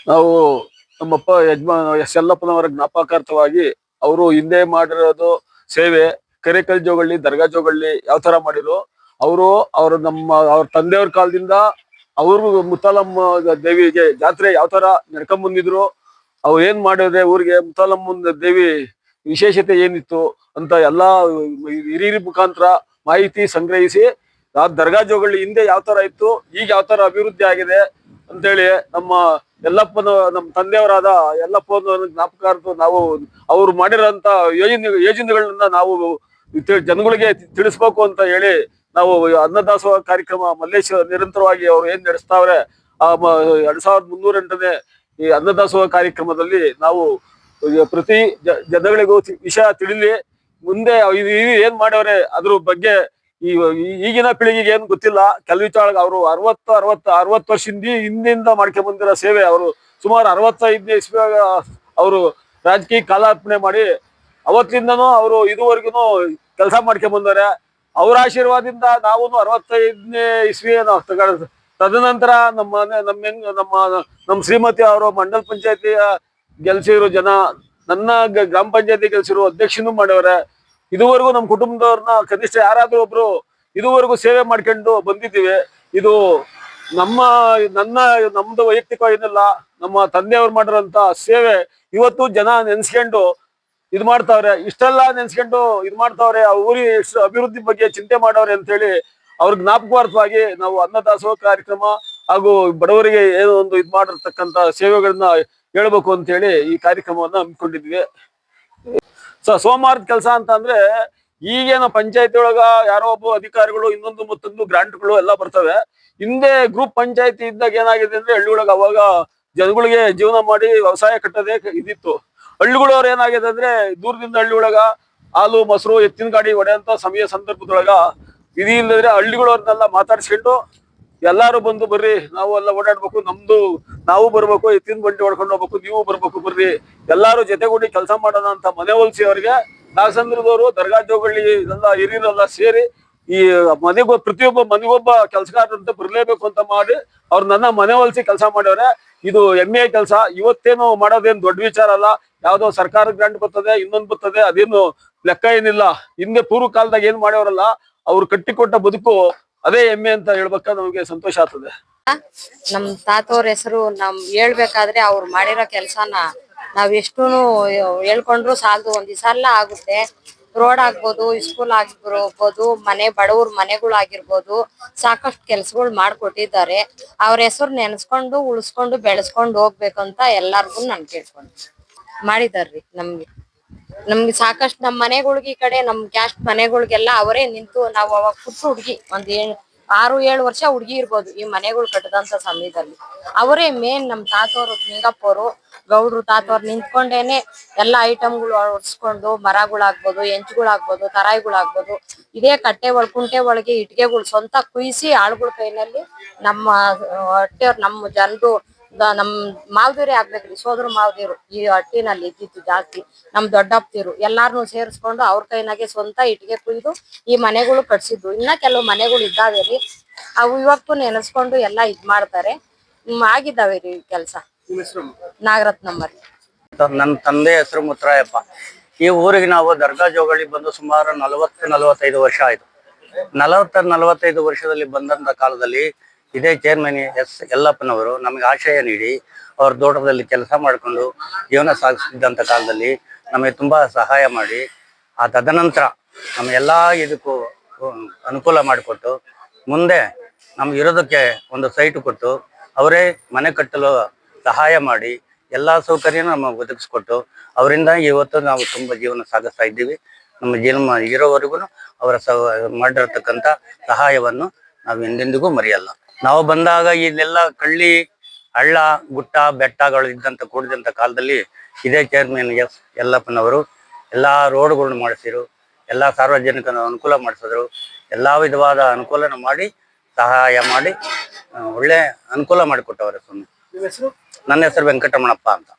ನಾವು ನಮ್ಮಪ್ಪ ಯಜಮಾನ ಎಸ್ ಯಲ್ಲಪ್ಪನವರ ಜ್ಞಾಪಕಾರ್ಥವಾಗಿ ಅವರು ಹಿಂದೆ ಮಾಡಿರೋದು ಸೇವೆ ಕೆರೆಕಲ್ ಜೋಗಳ್ಳಿ ದರ್ಗಾ ಜೋಗಳ್ಳಿ ಯಾವ ತರ ಮಾಡಿದ್ರು ಅವರು ಅವ್ರ ತಂದೆಯವ್ರ ಕಾಲದಿಂದ ಅವರು ಮುತ್ತಾಲಮ್ಮ ದೇವಿಗೆ ಜಾತ್ರೆ ಯಾವ ತರ ನಡ್ಕೊಂಡ್ ಬಂದಿದ್ರು ಅವ್ರು ಏನ್ ಮಾಡಿದ್ರೆ ಊರಿಗೆ ಮುತ್ತಾಲಮ್ಮನ ದೇವಿ ವಿಶೇಷತೆ ಏನಿತ್ತು ಅಂತ ಎಲ್ಲಾ ಹಿರಿಯರ ಮುಖಾಂತರ ಮಾಹಿತಿ ಸಂಗ್ರಹಿಸಿ ಆ ದರ್ಗಾ ಜೋಗಳ್ಳಿ ಹಿಂದೆ ಯಾವ ತರ ಇತ್ತು ಈಗ ಯಾವ ತರ ಅಭಿವೃದ್ಧಿ ಆಗಿದೆ ಅಂತೇಳಿ ನಮ್ಮ ತಂದೆಯವರಾದ ಯಲ್ಲಪ್ಪನ ಜ್ಞಾಪಕಾರ್ಥ ನಾವು ಅವ್ರು ಮಾಡಿರೋಂತ ಯೋಜನೆಗಳನ್ನ ನಾವು ಜನಗಳಿಗೆ ತಿಳಿಸ್ಬೇಕು ಅಂತ ಹೇಳಿ ನಾವು ಅನ್ನದಾಸೋಹ ಕಾರ್ಯಕ್ರಮ ಮಲ್ಲೇಶ್ ನಿರಂತರವಾಗಿ ಅವ್ರು ಏನ್ ನಡೆಸ್ತಾವ್ರೆ ಆ 2308ನೇ ಈ ಅನ್ನದಾಸೋಹ ಕಾರ್ಯಕ್ರಮದಲ್ಲಿ ನಾವು ಪ್ರತಿ ಜನಗಳಿಗೂ ವಿಷಯ ತಿಳಿಲಿ ಮುಂದೆ ಏನ್ ಮಾಡವ್ರೆ ಅದ್ರ ಬಗ್ಗೆ ಈಗಿನ ಪೀಳಿಗೆಗೆ ಏನ್ ಗೊತ್ತಿಲ್ಲ ಕೆಲವಿಚಾಳಗ ಅವರು 60 ವರ್ಷ ಹಿಂದಿಂದ ಮಾಡ್ಕೊಂಡ್ ಬಂದಿರೋ ಸೇವೆ ಅವರು ಸುಮಾರು 65ನೇ ಇಸ್ವಿಯಾಗ ಅವರು ರಾಜಕೀಯ ಕಾಲಾರ್ಪಣೆ ಮಾಡಿ ಅವತ್ತಿಂದನೂ ಅವರು ಇದುವರೆಗೂ ಕೆಲಸ ಮಾಡ್ಕೊಂಡ್ ಬಂದವ್ರೆ ಅವ್ರ ಆಶೀರ್ವಾದದಿಂದ ನಾವು 65ನೇ ಇಸ್ವಿಯನ್ನು ತದನಂತರ ನಮ್ಮ ಶ್ರೀಮತಿ ಅವರು ಮಂಡಲ್ ಪಂಚಾಯತಿಯ ಗೆಲ್ಸಿರೋ ಜನ ನನ್ನ ಗ್ರಾಮ ಪಂಚಾಯತಿ ಗೆಲ್ಸಿರೋ ಅಧ್ಯಕ್ಷನೂ ಮಾಡವ್ರೆ ಇದುವರೆಗೂ ನಮ್ಮ ಕುಟುಂಬದವ್ರನ್ನ ಕನಿಷ್ಠ ಯಾರಾದ್ರೂ ಒಬ್ರು ಇದುವರೆಗೂ ಸೇವೆ ಮಾಡ್ಕೊಂಡು ಬಂದಿದ್ದೀವಿ ಇದು ನಮ್ದು ವೈಯಕ್ತಿಕವಾಗಿನಲ್ಲ ನಮ್ಮ ತಂದೆಯವ್ರು ಮಾಡಿರೋಂತ ಸೇವೆ ಇವತ್ತು ಜನ ನೆನ್ಸ್ಕೊಂಡು ಇದ್ ಮಾಡ್ತಾವ್ರೆ ಇಷ್ಟೆಲ್ಲ ನೆನ್ಸ್ಕೊಂಡು ಇದ್ ಮಾಡ್ತಾವ್ರೆ ಆ ಊರಿ ಅಭಿವೃದ್ಧಿ ಬಗ್ಗೆ ಚಿಂತೆ ಮಾಡವ್ರೆ ಅಂತ ಹೇಳಿ ಅವ್ರ ಜ್ಞಾಪಕಾರ್ಥವಾಗಿ ನಾವು ಅನ್ನದಾಸೋಹ ಕಾರ್ಯಕ್ರಮ ಹಾಗೂ ಬಡವರಿಗೆ ಏನೋ ಒಂದು ಇದ್ ಮಾಡಿರ್ತಕ್ಕಂತ ಸೇವೆಗಳನ್ನ ಹೇಳ್ಬೇಕು ಅಂತ ಹೇಳಿ ಈ ಕಾರ್ಯಕ್ರಮವನ್ನ ಹಮ್ಮಿಕೊಂಡಿದ್ವಿ. ಸೋಮವಾರದ ಕೆಲಸ ಅಂತ ಅಂದ್ರೆ ಈಗೇನೋ ಪಂಚಾಯತಿ ಒಳಗ ಯಾರೋ ಒಬ್ಬ ಅಧಿಕಾರಿಗಳು ಇನ್ನೊಂದು ಮತ್ತೊಂದು ಗ್ರಾಂಟ್ಗಳು ಎಲ್ಲ ಬರ್ತವೆ. ಹಿಂದೆ ಗ್ರೂಪ್ ಪಂಚಾಯತಿ ಇದ್ದಾಗ ಏನಾಗಿದೆ ಅಂದ್ರೆ ಹಳ್ಳಿ ಒಳಗ ಅವಾಗ ಜನಗಳಿಗೆ ಜೀವನ ಮಾಡಿ ವ್ಯವಸಾಯ ಕಟ್ಟೋದೇ ಇದಿತ್ತು. ಹಳ್ಳಿಗಳವ್ರು ಏನಾಗಿದೆ ಅಂದ್ರೆ ದೂರದಿಂದ ಹಳ್ಳಿ ಒಳಗ ಹಾಲು ಮೊಸರು ಎತ್ತಿನ ಗಾಡಿ ಹೊಡೆಯಂತ ಸಂದರ್ಭದೊಳಗ ವಿಧಿ ಇಲ್ಲದ್ರೆ ಹಳ್ಳಿಗಳವ್ರನ್ನೆಲ್ಲ ಮಾತಾಡ್ಸ್ಕೊಂಡು ಎಲ್ಲಾರು ಬಂದು ಬರ್ರಿ ನಾವು ಎಲ್ಲ ಓಡಾಡ್ಬೇಕು ನಾವು ಬರ್ಬೇಕು ಎತ್ತಿನ ಬಂಡಿ ಹೊಡ್ಕೊಂಡು ಹೋಗ್ಬೇಕು ನೀವು ಬರ್ಬೇಕು ಬರ್ರಿ ಎಲ್ಲಾರು ಜೊತೆಗೂಡಿ ಕೆಲಸ ಮಾಡೋಣ ಅಂತ ಮನೆ ಹೊಲ್ಸಿ ಅವ್ರಿಗೆ ನಾಗಸಂದ್ರದವರು ದರ್ಗಾ ಜೋಗಳ್ಳಿ ಎಲ್ಲ ಹಿರಿಯರೆಲ್ಲ ಸೇರಿ ಈ ಪ್ರತಿಯೊಬ್ಬ ಮನೆಗೊಬ್ಬ ಕೆಲಸಗಾರರಂತ ಬರ್ಲೇಬೇಕು ಅಂತ ಮಾಡಿ ಅವ್ರು ನನ್ನ ಮನೆ ಹೊಲ್ಸಿ ಕೆಲಸ ಮಾಡ್ಯವ್ರೆ. ಇದು ಹೆಮ್ಮೆಯ ಕೆಲಸ. ಇವತ್ತೇನು ಮಾಡೋದೇನು ದೊಡ್ಡ ವಿಚಾರ ಅಲ್ಲ. ಯಾವ್ದೋ ಸರ್ಕಾರ ಗ್ರಾಂಟ್ ಬರ್ತದೆ ಇನ್ನೊಂದು ಬರ್ತದೆ ಅದೇನು ಲೆಕ್ಕ ಏನಿಲ್ಲ. ಹಿಂದೆ ಪೂರ್ವ ಕಾಲದಾಗ ಏನ್ ಮಾಡ್ಯವ್ರಲ್ಲ ಅವ್ರು ಕಟ್ಟಿಕೊಟ್ಟ ಬದುಕು ಅದೇ ಹೆಮ್ಮೆ ಅಂತ ಹೇಳ್ಬೇಕಾದ್ರೆ ನಮಗೆ ಸಂತೋಷ ಆಗ್ತದೆ. ನಮ್ ತಾತವ್ರ ಹೆಸರು ಹೇಳ್ಬೇಕಾದ್ರೆ ಅವ್ರು ಮಾಡಿರೋ ಕೆಲ್ಸನ ನಾವ್ ಎಷ್ಟೂನು ಹೇಳ್ಕೊಂಡ್ರು ಸಾಲದು. ಒಂದ್ ದಿವಸ ಎಲ್ಲ ಆಗುತ್ತೆ. ರೋಡ್ ಆಗ್ಬೋದು, ಸ್ಕೂಲ್ ಆಗಿರ್ಬೋದು, ಬಡವ್ರ ಮನೆಗಳಾಗಿರ್ಬೋದು, ಸಾಕಷ್ಟು ಕೆಲ್ಸಗಳು ಮಾಡ್ಕೊಟ್ಟಿದ್ದಾರೆ. ಅವ್ರ ಹೆಸರು ನೆನ್ಸ್ಕೊಂಡು ಉಳಿಸ್ಕೊಂಡು ಬೆಳೆಸ್ಕೊಂಡು ಹೋಗ್ಬೇಕಂತ ಎಲ್ಲಾರ್ಗು ನಾನ್ ಕೇಳ್ಕೊಂಡು ಮಾಡಿದಾರ್ರಿ. ನಮ್ಗೆ ಸಾಕಷ್ಟು ನಮ್ ಮನೆಗಳಿಗೆ ಈ ಕಡೆ ನಮ್ ಕ್ಯಾಸ್ಟ್ ಮನೆಗಳಿಗೆಲ್ಲ ಅವರೇ ನಿಂತು ನಾವು ಅವಾಗ ಪುಟ್ಟ ಹುಡ್ಗಿ 6-7 ವರ್ಷ ಹುಡ್ಗಿ ಇರ್ಬೋದು ಈ ಮನೆಗಳು ಕಟ್ಟದಂತ ಸಮಯದಲ್ಲಿ ಅವರೇ ಮೇನ್ ನಮ್ ತಾತವ್ರು ನಿಂಗಪ್ಪವ್ರು ಗೌಡ್ರು ತಾತವ್ರು ನಿಂತ್ಕೊಂಡೇನೆ ಎಲ್ಲಾ ಐಟಮ್ಗಳು ಹೊಡ್ಸ್ಕೊಂಡು ಮರಗಳಾಗ್ಬೋದು, ಹೆಂಚ್ಗಳಾಗ್ಬೋದು, ತರಾಯಿಗಳಾಗ್ಬೋದು ಇದೇ ಕಟ್ಟೆ ಕುಂಟೆ ಒಳಗೆ ಇಟ್ಗೆಗಳು ಸ್ವಂತ ಕುಯ್ಸಿ ಆಳುಗಳ ಕೈನಲ್ಲಿ ನಮ್ಮ ಹೊಟ್ಟೆಯವ್ರು ನಮ್ಮ ಜನರು ನಮ್ ಮಾವದಿರೇ ಆಗ್ಬೇಕ್ರಿ. ಸೋದರ ಮಾವದಿರು ಈ ಹಟ್ಟಿನಲ್ಲಿ ಇದ್ದಿತ್ತು ಜಾಸ್ತಿ. ನಮ್ ದೊಡ್ಡಪ್ಪತಿರು ಎಲ್ಲಾರನು ಸೇರಿಸ್ಕೊಂಡು ಅವ್ರ ಕೈನಾಗೆ ಸ್ವಂತ ಇಟ್ಗೆ ಕುಯ್ದು ಈ ಮನೆಗಳು ಕಟ್ಸಿದ್ರು. ಇನ್ನ ಕೆಲವು ಮನೆಗಳು ಇದ್ದಾವೆ ರೀ, ಅವು ಇವತ್ತು ನೆನೆಸ್ಕೊಂಡು ಎಲ್ಲಾ ಇದ್ ಮಾಡ್ತಾರೆ. ಆಗಿದ್ದಾವೆ ರೀ ಕೆಲ್ಸ. ನಾಗರತ್ನಮ್ಮರಿ. ನನ್ನ ತಂದೆ ಹೆಸರು ಮುತ್ತರಾಯಪ್ಪ. ಈ ಊರಿಗೆ ನಾವು ದರ್ಗಾ ಜೋಗಳಿ ಬಂದು ಸುಮಾರು 40-45 ವರ್ಷ ಆಯ್ತು. 40-45 ವರ್ಷದಲ್ಲಿ ಬಂದಂತ ಕಾಲದಲ್ಲಿ ಇದೇ ಚೇರ್ಮನ್ ಎಸ್ ಯಲ್ಲಪ್ಪನವರು ನಮಗೆ ಆಶ್ರಯ ನೀಡಿ ಅವ್ರ ತೋಟದಲ್ಲಿ ಕೆಲಸ ಮಾಡಿಕೊಂಡು ಜೀವನ ಸಾಗಿಸ್ತಿದ್ದಂಥ ಕಾಲದಲ್ಲಿ ನಮಗೆ ತುಂಬಾ ಸಹಾಯ ಮಾಡಿ ಆ ತದನಂತರ ನಮ್ಮ ಎಲ್ಲಾ ಇದಕ್ಕೂ ಅನುಕೂಲ ಮಾಡಿಕೊಟ್ಟು ಮುಂದೆ ನಮ್ಗೆ ಇರೋದಕ್ಕೆ ಒಂದು ಸೈಟ್ ಕೊಟ್ಟು ಅವರೇ ಮನೆ ಕಟ್ಟಲು ಸಹಾಯ ಮಾಡಿ ಎಲ್ಲಾ ಸೌಕರ್ಯನ ನಮಗೆ ಒದಗಿಸ್ಕೊಟ್ಟು ಅವರಿಂದ ಇವತ್ತು ನಾವು ತುಂಬಾ ಜೀವನ ಸಾಗಿಸ್ತಾ ಇದ್ದೀವಿ. ನಮ್ಮ ಜೀವನ ಇರೋವರೆಗೂ ಅವರ ಮಾಡಿರತಕ್ಕಂಥ ಸಹಾಯವನ್ನು ನಾವು ಎಂದೆಂದಿಗೂ ಮರೆಯಲ್ಲ. ನಾವು ಬಂದಾಗ ಇಲ್ಲೆಲ್ಲ ಕಳ್ಳಿ ಹಳ್ಳ ಗುಟ್ಟ ಬೆಟ್ಟಗಳು ಇದ್ದಂತ ಕೂಡಿದಂತ ಕಾಲದಲ್ಲಿ ಇದೇ ಚೇರ್ಮನ್ ಎಸ್ ಯಲ್ಲಪ್ಪನವರು ಎಲ್ಲಾ ರೋಡ್ಗಳನ್ನ ಮಾಡಿಸಿರು, ಎಲ್ಲಾ ಸಾರ್ವಜನಿಕರ ಅನುಕೂಲ ಮಾಡಿಸಿದ್ರು, ಎಲ್ಲಾ ವಿಧವಾದ ಅನುಕೂಲನ ಮಾಡಿ ಸಹಾಯ ಮಾಡಿ ಒಳ್ಳೆ ಅನುಕೂಲ ಮಾಡಿಕೊಟ್ಟವ್ರೆ. ನನ್ನ ಹೆಸರು ವೆಂಕಟರಮಣಪ್ಪ ಅಂತ.